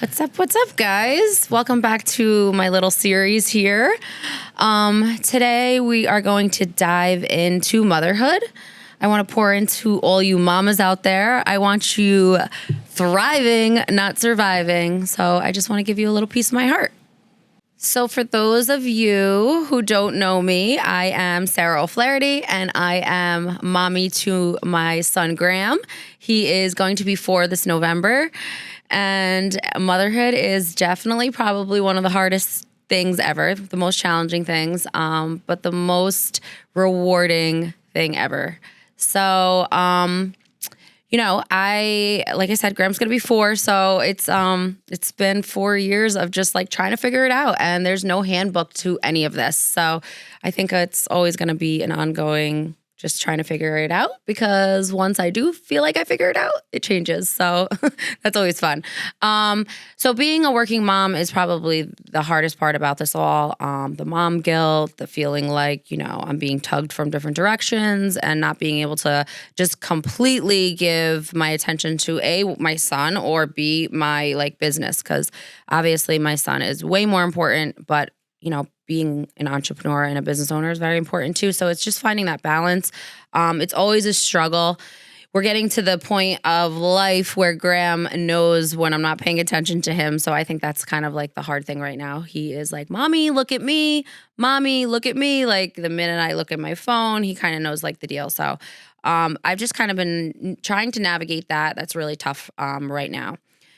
What's up, guys? Welcome back to my little series here. Today we are going to dive into motherhood. I want to pour into all you mamas out there. I want you thriving, not surviving. So I just want to give you a little piece of my heart. So for those of you who don't know me, I am Sarah O'Flaherty, and I am mommy to my son, Graham. He is going to be 4 this November. And motherhood is definitely probably one of the hardest things ever, the most challenging things, but the most rewarding thing ever. So, like I said, Graham's gonna be 4, so it's been 4 years of just like trying to figure it out, and there's no handbook to any of this. So I think it's always gonna be an ongoing just trying to figure it out, because once I do feel like I figure it out, it changes. So that's always fun. So being a working mom is probably the hardest part about this all. The mom guilt, the feeling like, I'm being tugged from different directions and not being able to just completely give my attention to A, my son, or B, my business. Because obviously my son is way more important, but being an entrepreneur and a business owner is very important too. So it's just finding that balance. It's always a struggle. We're getting to the point of life where Graham knows when I'm not paying attention to him. So I think that's kind of like the hard thing right now. He is like, Mommy, look at me. Mommy, look at me. Like the minute I look at my phone, he kind of knows like the deal. So I've just kind of been trying to navigate that. That's really tough right now.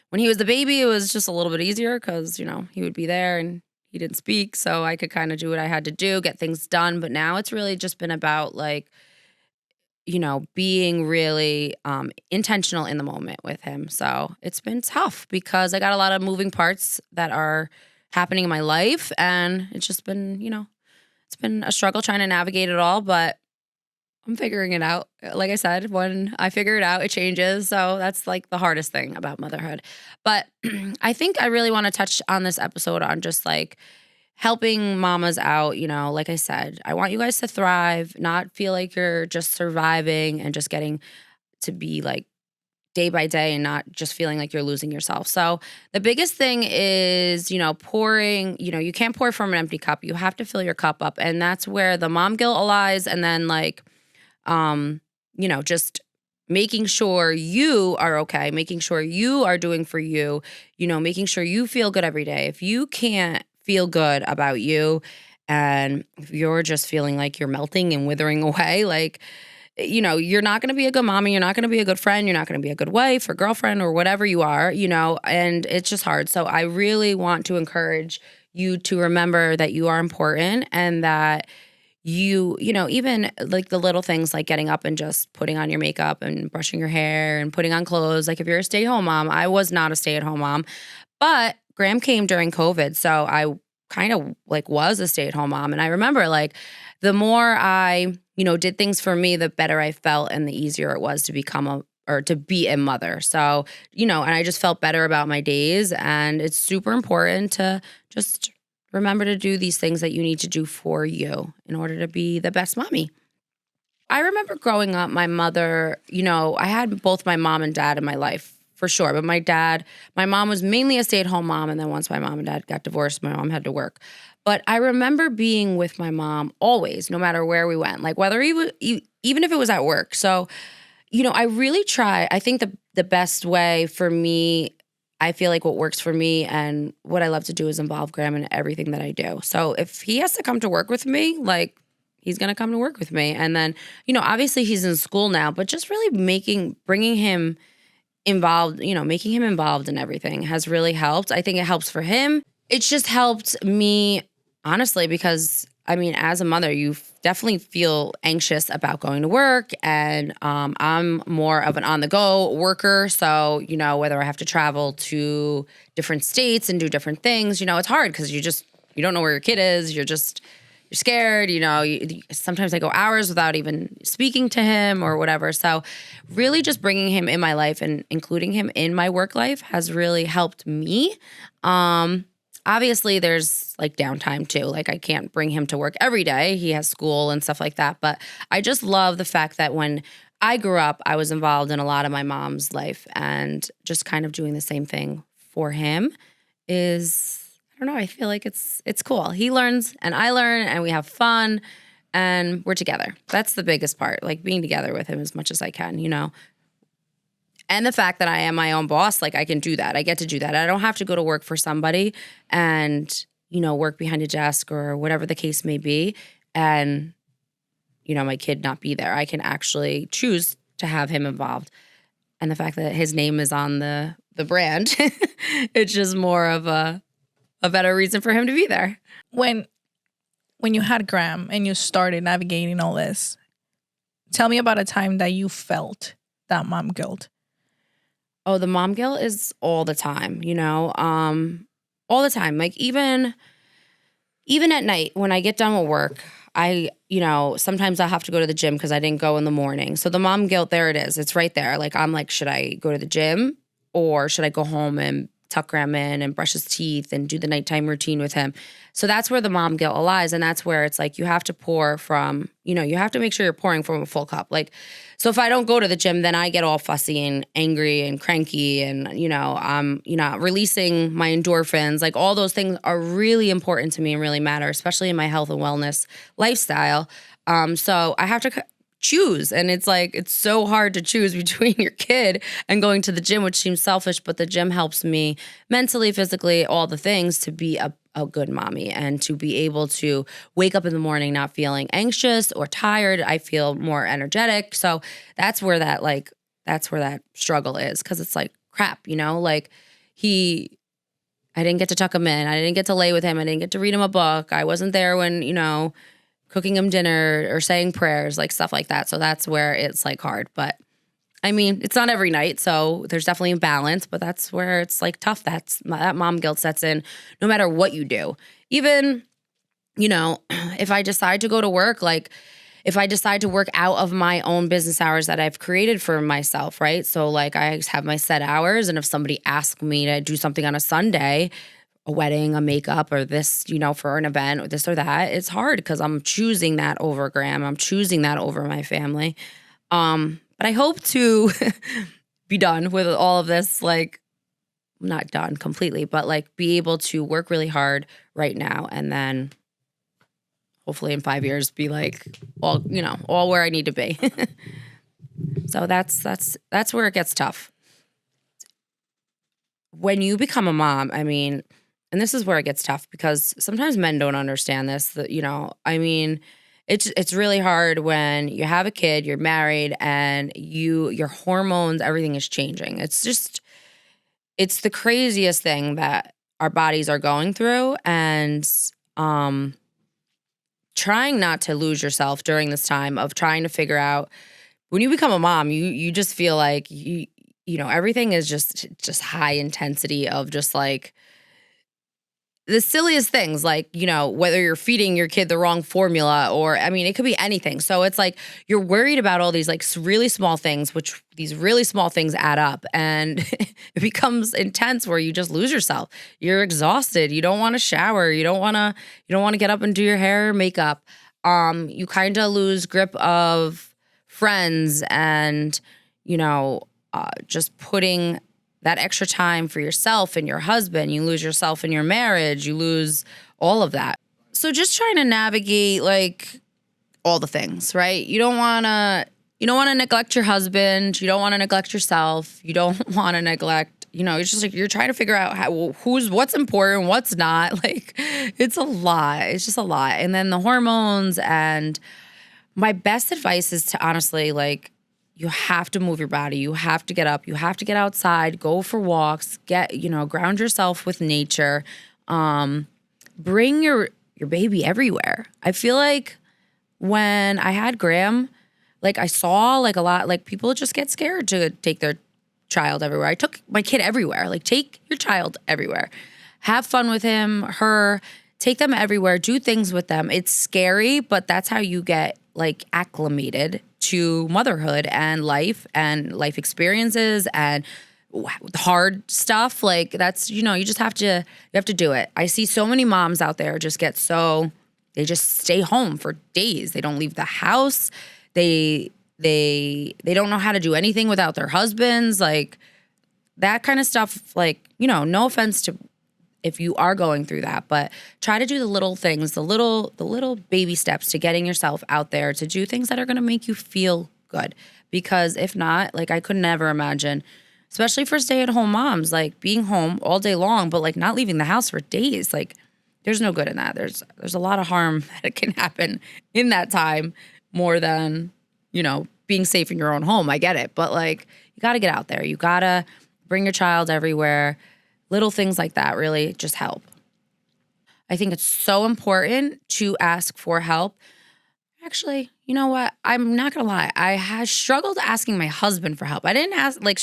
When he was the baby, it was just a little bit easier because, he would be there and he didn't speak, so I could kind of do what I had to do, get things done. But now it's really just been about being really intentional in the moment with him. So it's been tough because I got a lot of moving parts that are happening in my life, and it's just been, it's been a struggle trying to navigate it all, but I'm figuring it out. Like I said, when I figure it out, it changes. So that's like the hardest thing about motherhood. But I think I really want to touch on this episode on just like helping mamas out. Like I said, I want you guys to thrive, not feel like you're just surviving and just getting to be like day by day and not just feeling like you're losing yourself. So the biggest thing is, pouring, you can't pour from an empty cup. You have to fill your cup up. And that's where the mom guilt lies. And then just making sure you are okay, making sure you are doing for you, making sure you feel good every day. If you can't feel good about you and if you're just feeling like you're melting and withering away, you're not going to be a good mommy, you're not going to be a good friend, you're not going to be a good wife or girlfriend or whatever you are, and it's just hard. So I really want to encourage you to remember that you are important and that even like the little things like getting up and just putting on your makeup and brushing your hair and putting on clothes. Like if you're a stay-at-home mom, I was not a stay-at-home mom, but Graham came during COVID. So I kind of was a stay-at-home mom. And I remember the more I, did things for me, the better I felt and the easier it was to to be a mother. So, and I just felt better about my days, and it's super important to just remember to do these things that you need to do for you in order to be the best mommy. I remember growing up, my mother, I had both my mom and dad in my life for sure. But my mom was mainly a stay-at-home mom. And then once my mom and dad got divorced, my mom had to work. But I remember being with my mom always, no matter where we went, whether even if it was at work. So, I really try. I think the best way for me, I feel like what works for me and what I love to do is involve Graham in everything that I do. So if he has to come to work with me, he's going to come to work with me. And then, obviously he's in school now, but just really bringing him involved, making him involved in everything has really helped. I think it helps for him. It's just helped me, honestly, because as a mother, you definitely feel anxious about going to work, and I'm more of an on-the-go worker. So, whether I have to travel to different states and do different things, it's hard because you don't know where your kid is. You're scared. Sometimes I go hours without even speaking to him or whatever. So, really, just bringing him in my life and including him in my work life has really helped me. Obviously, there's downtime too. I can't bring him to work every day. He has school and stuff like that. But I just love the fact that when I grew up, I was involved in a lot of my mom's life and just kind of doing the same thing for him is, I don't know, I feel like it's cool. He learns and I learn and we have fun and we're together. That's the biggest part, like being together with him as much as I can, you know. And the fact that I am my own boss, like I can do that. I get to do that. I don't have to go to work for somebody and, you know, work behind a desk or whatever the case may be and, you know, my kid not be there. I can actually choose to have him involved. And the fact that his name is on the brand, it's just more of a better reason for him to be there. When you had Graham and you started navigating all this, tell me about a time that you felt that mom guilt. Oh, the mom guilt is all the time, you know, all the time. Like even at night when I get done with work, you know, sometimes I'll have to go to the gym because I didn't go in the morning. So the mom guilt, there it is. It's right there. Like, I'm like, should I go to the gym or should I go home and tuck Graham in and brush his teeth and do the nighttime routine with him? So that's where the mom guilt lies. And that's where it's like, you have to pour from, you know, you have to make sure you're pouring from a full cup. Like, so if I don't go to the gym, then I get all fussy and angry and cranky and, you know, releasing my endorphins. Like all those things are really important to me and really matter, especially in my health and wellness lifestyle. So I have to choose. And it's like, it's so hard to choose between your kid and going to the gym, which seems selfish, but the gym helps me mentally, physically, all the things to be a good mommy and to be able to wake up in the morning not feeling anxious or tired. I feel more energetic. So that's where that struggle is. Cause it's like, crap, you know, like I didn't get to tuck him in. I didn't get to lay with him. I didn't get to read him a book. I wasn't there when, you know, cooking him dinner or saying prayers, like stuff like that. So that's where it's like hard. But I mean, it's not every night. So there's definitely a balance, but that's where it's like tough. That mom guilt sets in no matter what you do. Even, you know, if I decide to go to work, like if I decide to work out of my own business hours that I've created for myself, right? So like I have my set hours. And if somebody asks me to do something on a Sunday, a wedding, a makeup, or this, you know, for an event or this or that, it's hard because I'm choosing that over Graham. I'm choosing that over my family. But I hope to be done with all of this, like not done completely, but like be able to work really hard right now. And then hopefully in 5 years be like all where I need to be. So that's where it gets tough. When you become a mom, I mean, and this is where it gets tough because sometimes men don't understand this, that, you know, I mean, it's really hard when you have a kid, you're married, and your hormones, everything is changing. It's the craziest thing that our bodies are going through, and trying not to lose yourself during this time of trying to figure out when you become a mom, you just feel like you know, everything is just high intensity of just like the silliest things, like, you know, whether you're feeding your kid the wrong formula or, I mean, it could be anything. So it's like you're worried about all these like really small things, which these really small things add up. And it becomes intense where you just lose yourself. You're exhausted. You don't want to shower. You don't want to get up and do your hair or makeup. You kind of lose grip of friends and, you know, just putting that extra time for yourself and your husband. You lose yourself in your marriage. You lose all of that. So just trying to navigate like all the things, right? You don't want to neglect your husband. You don't want to neglect yourself. You don't want to neglect, you know, it's just like you're trying to figure out what's important, what's not. Like it's a lot. It's just a lot. And then the hormones, and my best advice is to honestly, like, you have to move your body. You have to get up. You have to get outside, go for walks, ground yourself with nature. Bring your baby everywhere. I feel like when I had Graham, like I saw like a lot, like people just get scared to take their child everywhere. I took my kid everywhere. Like take your child everywhere. Have fun with him, her, take them everywhere, do things with them. It's scary, but that's how you get like acclimated to motherhood and life experiences and hard stuff. Like that's, you have to do it. I see so many moms out there they just stay home for days. They don't leave the house. They don't know how to do anything without their husbands. Like that kind of stuff, like, no offense to if you are going through that, but try to do the little things, the little baby steps to getting yourself out there to do things that are going to make you feel good. Because if not, like, I could never imagine, especially for stay-at-home moms, like being home all day long, but like not leaving the house for days. Like, there's no good in that. There's a lot of harm that can happen in that time, more than, being safe in your own home. I get it, but like, you got to get out there. You got to bring your child everywhere. Little things like that really just help. I think it's so important to ask for help. Actually, you know what? I'm not gonna lie. I had struggled asking my husband for help. I didn't ask like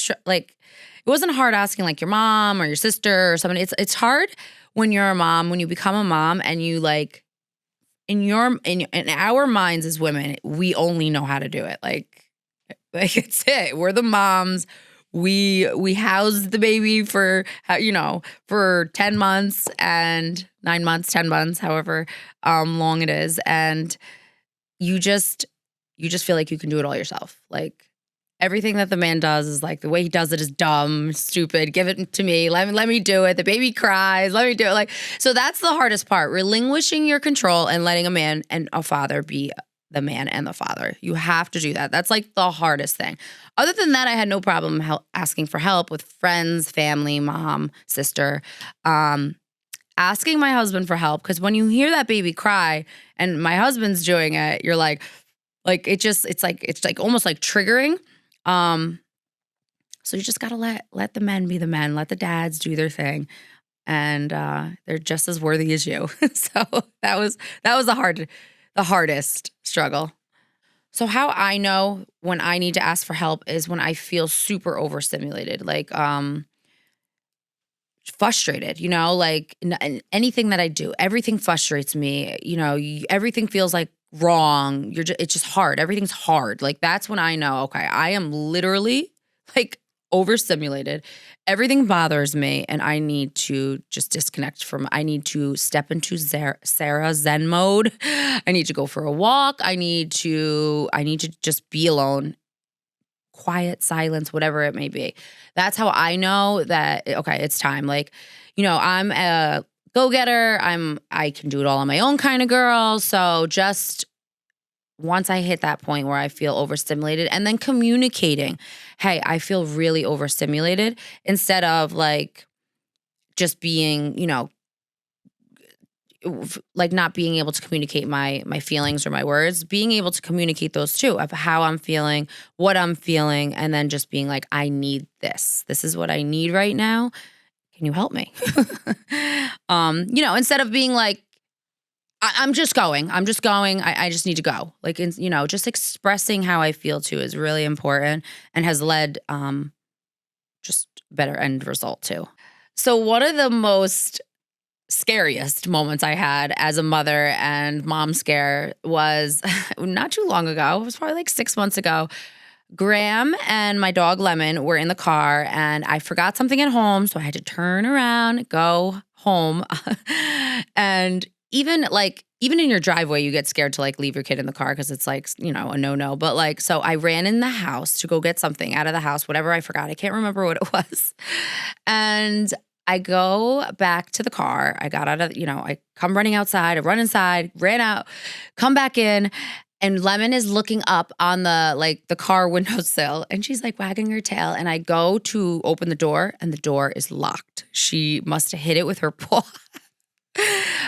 it wasn't hard asking like your mom or your sister or somebody. It's hard when you're a mom, when you become a mom, and you like in our minds as women, we only know how to do it. Like it's it. We're the moms. We housed the baby for for 10 months and 9 months, 10 months, however long it is, and you just feel like you can do it all yourself. Like, everything that the man does is like, the way he does it is dumb, stupid. Give it to me. Let me do it. The baby cries. Let me do it. Like, so that's the hardest part, relinquishing your control and letting a man and a father be the man and the father. You have to do that. That's like the hardest thing. Other than that, I had no problem asking for help with friends, family, mom, sister. Asking my husband for help, because when you hear that baby cry and my husband's doing it, you're like it's like almost like triggering. So you just gotta let the men be the men, let the dads do their thing, and they're just as worthy as you. So that was the hardest struggle. So how I know when I need to ask for help is when I feel super overstimulated, like frustrated, like anything that I do, everything frustrates me. Everything feels like wrong. It's just hard. Everything's hard. Like, that's when I know, okay, I am literally like overstimulated. Everything bothers me, and I need to just disconnect I need to step into Sarah Zen mode. I need to go for a walk. I need to just be alone, quiet, silence, whatever it may be. That's how I know that, okay, it's time. Like, I'm a go-getter. I can do it all on my own kind of girl. So just once I hit that point where I feel overstimulated, and then communicating, hey, I feel really overstimulated, instead of like just being, like not being able to communicate my feelings or my words, being able to communicate those too, of how I'm feeling, what I'm feeling, and then just being like, I need this. This is what I need right now. Can you help me? Instead of being like, I'm just going. I just need to go. Like, just expressing how I feel too is really important, and has led just better end result too. So one of the most scariest moments I had as a mother and mom scare was not too long ago. It was probably like 6 months ago. Graham and my dog Lemon were in the car, and I forgot something at home, so I had to turn around, go home. And even in your driveway, you get scared to like leave your kid in the car, because it's like, a no. But like, so I ran in the house to go get something out of the house, whatever I forgot. I can't remember what it was. And I go back to the car. I got out of, I come running outside. I run inside, ran out, come back in. And Lemon is looking up on the car windowsill, and she's like wagging her tail. And I go to open the door, and the door is locked. She must have hit it with her paw.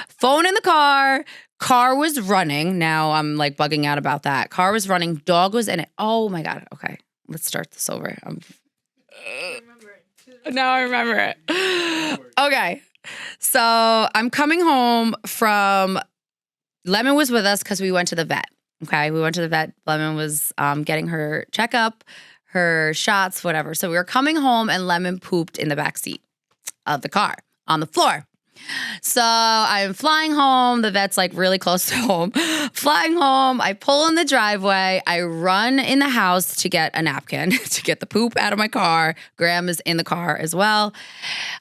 Phone in the car. Car was running. Now I'm like bugging out about that. Car was running. Dog was in it. Oh my God. Okay. Let's start this over. Now I remember it. Okay. So I'm coming home from, Lemon was with us because we went to the vet. Okay. We went to the vet. Lemon was getting her checkup, her shots, whatever. So we were coming home, and Lemon pooped in the backseat of the car on the floor. So I'm flying home. The vet's like really close to home. Flying home. I pull in the driveway. I run in the house to get a napkin to get the poop out of my car. Graham is in the car as well.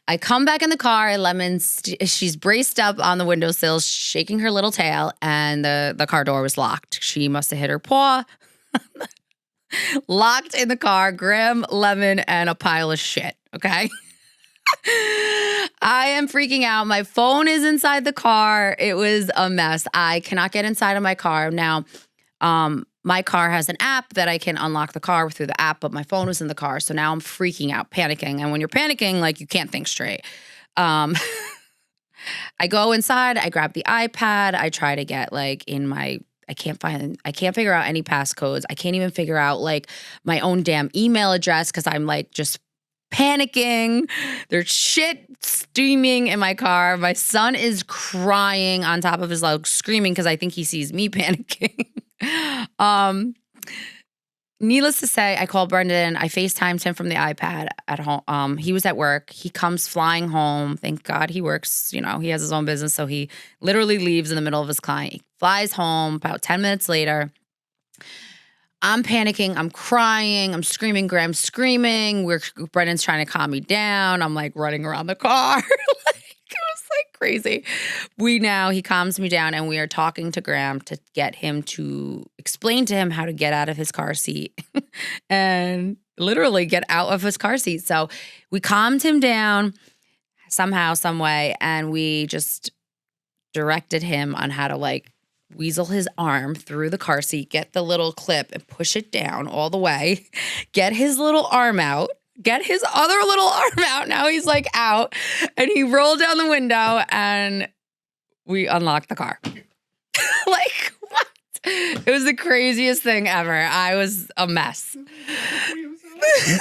I come back in the car, and Lemon, she's braced up on the windowsill, shaking her little tail, and the car door was locked. She must have hit her paw. Locked in the car, Graham, Lemon, and a pile of shit. okay? I am freaking out. My phone is inside the car. It was a mess. I cannot get inside of my car. Now, my car has an app that I can unlock the car through the app, but my phone was in the car. So now I'm freaking out, panicking. And when you're panicking, like you can't think straight. Um, I go inside, I grab the iPad, I try to get like in my I can't figure out any passcodes. I can't even figure out like my own damn email address because I'm like just panicking. There's shit steaming in my car. My son is crying on top of his lug, screaming because I think he sees me panicking. Needless to say, I called Brendan. I FaceTimed him from the iPad at home. He was at work. He comes flying home. Thank God he works. He has his own business. So he literally leaves in the middle of his client. He flies home about 10 minutes later. I'm panicking. I'm crying. I'm screaming. Graham's screaming. Brendan's trying to calm me down. I'm like running around the car. It was like crazy. He calms me down and we are talking to Graham to get him to explain to him how to get out of his car seat and literally get out of his car seat. So we calmed him down somehow, some way, and we just directed him on how to like weasel his arm through the car seat, get the little clip and push it down all the way, get his little arm out, get his other little arm out. Now he's like out and he rolled down the window and we unlocked the car. Like what? It was the craziest thing ever. I was a mess.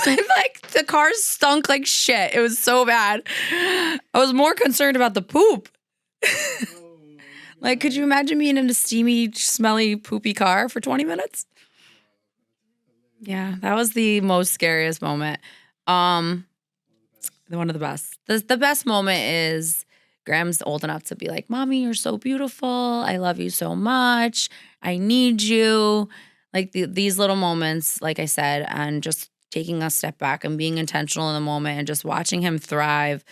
Like the car stunk like shit. It was so bad. I was more concerned about the poop. Like, could you imagine being in a steamy, smelly, poopy car for 20 minutes? Yeah, that was the most scariest moment. One of the best. The best moment is Graham's old enough to be like, Mommy, you're so beautiful. I love you so much. I need you. Like these little moments, like I said, and just taking a step back and being intentional in the moment and just watching him thrive.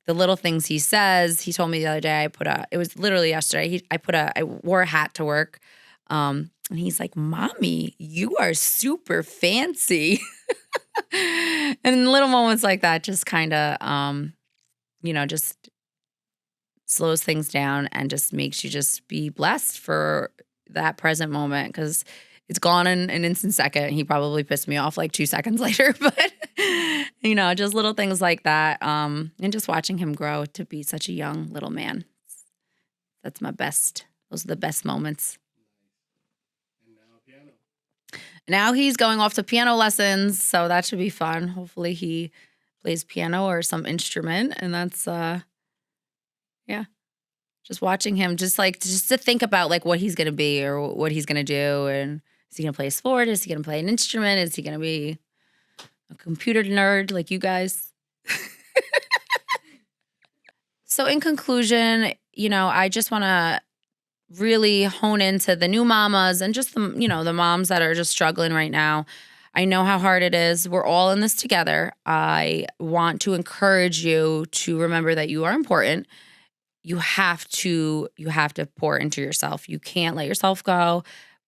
The little things he says. He told me the other day, it was literally yesterday, I wore a hat to work. And he's like, Mommy, you are super fancy. And little moments like that just kind of, just slows things down and just makes you just be blessed for that present moment because it's gone in an instant second. He probably pissed me off like 2 seconds later, but just little things like that. And just watching him grow to be such a young little man. That's my best. Those are the best moments. Now he's going off to piano lessons, so that should be fun. Hopefully he plays piano or some instrument, and that's just watching him, just to think about like what he's gonna be or what he's gonna do, and is he gonna play a sport? Is he gonna play an instrument? Is he gonna be a computer nerd like you guys? So in conclusion, I just want to really hone into the new mamas and just the moms that are just struggling right now. I know how hard it is. We're all in this together. I want to encourage you to remember that you are important. You have to pour into yourself. You can't let yourself go.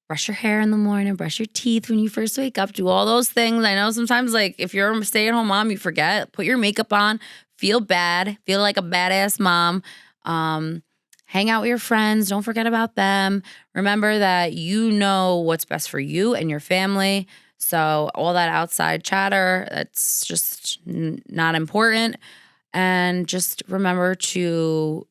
Brush your hair in the morning, brush your teeth when you first wake up, do all those things. I know sometimes like if you're a stay-at-home mom, you forget. Put your makeup on, feel bad, feel like a badass mom. Hang out with your friends. Don't forget about them. Remember that you know what's best for you and your family. So all that outside chatter, that's just not important. And just remember to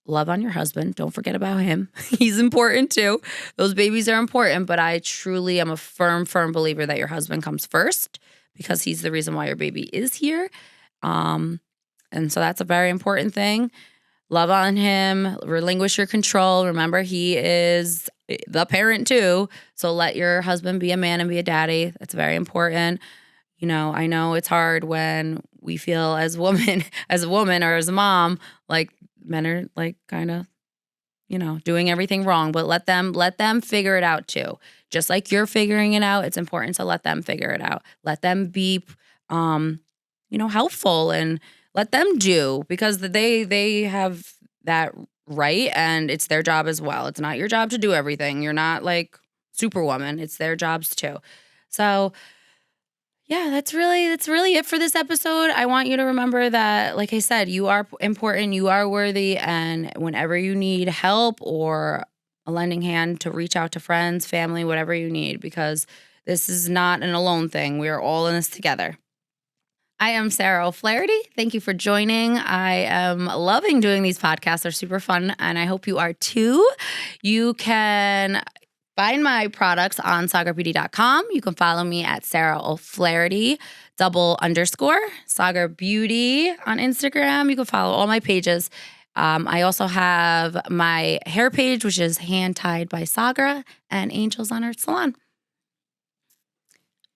love on your husband. Don't forget about him. He's important too. Those babies are important, but I truly am a firm believer that your husband comes first because he's the reason why your baby is here. And so that's a very important thing. Love on him, relinquish your control. Remember, he is the parent too. So let your husband be a man and be a daddy. That's very important. I know it's hard when we feel as a woman or as a mom, like men are like kind of, doing everything wrong, but let them figure it out too. Just like you're figuring it out, it's important to let them figure it out. Let them be, helpful and let them do because they have that right and it's their job as well. It's not your job to do everything. You're not like Superwoman. It's their jobs too. So Yeah, that's really it for this episode. I want you to remember that, like I said, you are important, you are worthy, and whenever you need help or a lending hand, to reach out to friends, family, whatever you need, because this is not an alone thing. We are all in this together. I am Sarah O'Flaherty. Thank you for joining. I am loving doing these podcasts. They're super fun, and I hope you are too. You can find my products on sagarbeauty.com. You can follow me at Sarah O'Flaherty _, Sagar Beauty on Instagram. You can follow all my pages. I also have my hair page, which is Hand Tied by Sagra, and Angels on Earth Salon.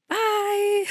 Bye.